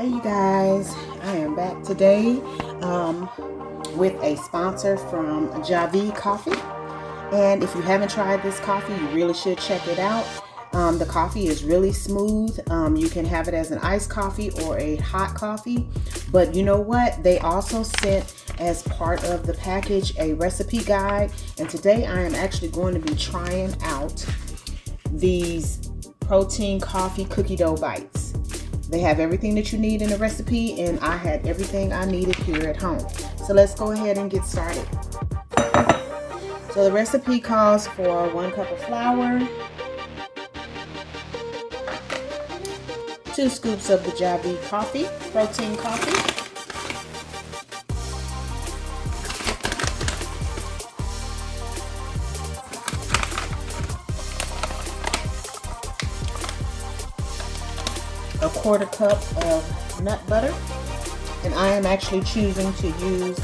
Hey you guys, I am back today with a sponsor from Javvy coffee. And if you haven't tried this coffee, you really should check it out. The coffee is really smooth. You can have it as an iced coffee or a hot coffee. But you know what? They also sent as part of the package a recipe guide. And today I am actually going to be trying out these protein coffee cookie dough bites. They have everything that you need in the recipe, and I had everything I needed here at home. So let's go ahead and get started. So the recipe calls for 1 cup of flour, 2 scoops of the Javvy coffee, protein coffee, a 1/4 cup of nut butter, and I am actually choosing to use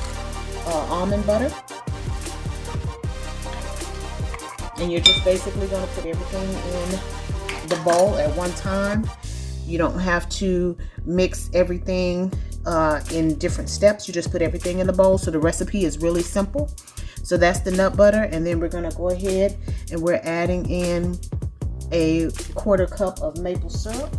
almond butter. And you're just basically going to put everything in the bowl at one time. You don't have to mix everything in different steps. You just put everything in the bowl. So the recipe is really simple. So that's the nut butter, and then we're going to go ahead and we're adding in a 1/4 cup of maple syrup.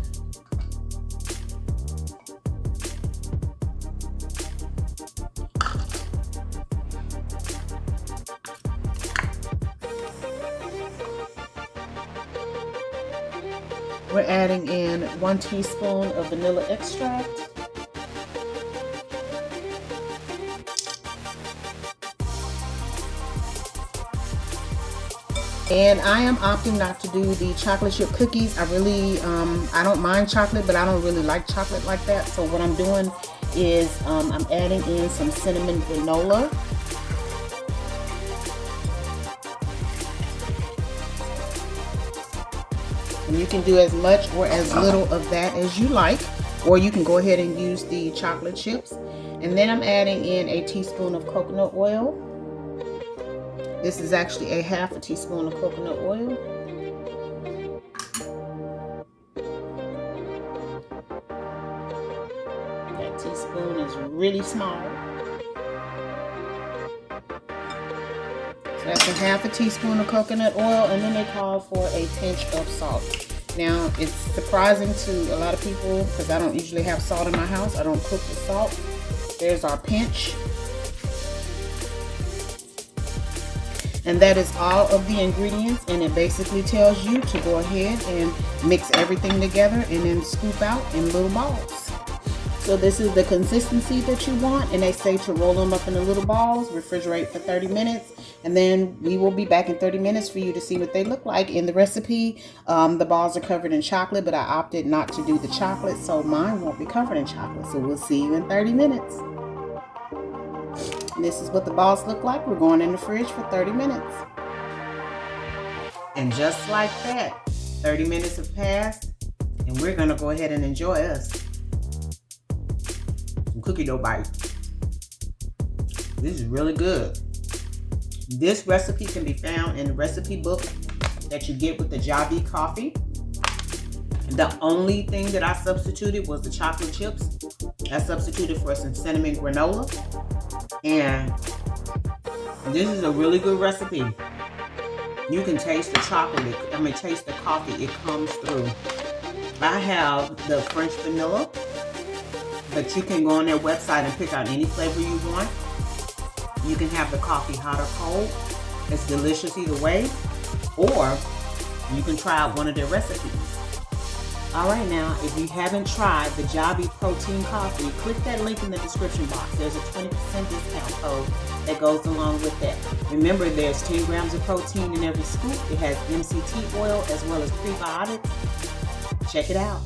We're adding in 1 teaspoon of vanilla extract. And I am opting not to do the chocolate chip cookies. I really, I don't mind chocolate, but I don't really like chocolate like that. So what I'm doing is I'm adding in some cinnamon granola. And you can do as much or as little of that as you like, or you can go ahead and use the chocolate chips. And then I'm adding in a teaspoon of coconut oil. This is actually a 1/2 teaspoon of coconut oil. That teaspoon is really small. That's a 1/2 teaspoon of coconut oil, and then they call for a pinch of salt. Now, it's surprising to a lot of people because I don't usually have salt in my house. I don't cook with salt. There's our pinch. And that is all of the ingredients, and it basically tells you to go ahead and mix everything together and then scoop out in little balls. So this is the consistency that you want, and they say to roll them up into little balls, refrigerate for 30 minutes, and then we will be back in 30 minutes for you to see what they look like. In the recipe, the balls are covered in chocolate, but I opted not to do the chocolate, so mine won't be covered in chocolate. So we'll see you in 30 minutes. And this is what the balls look like. We're going in the fridge for 30 minutes. And just like that, 30 minutes have passed, and we're gonna go ahead and enjoy us cookie dough bites. This is really good. This recipe can be found in the recipe book that you get with the Javvy coffee. The only thing that I substituted was the chocolate chips. I substituted for some cinnamon granola. And this is a really good recipe. You can taste the chocolate, taste the coffee, it comes through. I have the French vanilla, but you can go on their website and pick out any flavor you want. You can have the coffee hot or cold. It's delicious either way. Or you can try out one of their recipes. Alright, now, if you haven't tried the Javvy protein coffee, click that link in the description box. There's a 20% discount code that goes along with that. Remember, there's 10 grams of protein in every scoop. It has MCT oil as well as prebiotics. Check it out.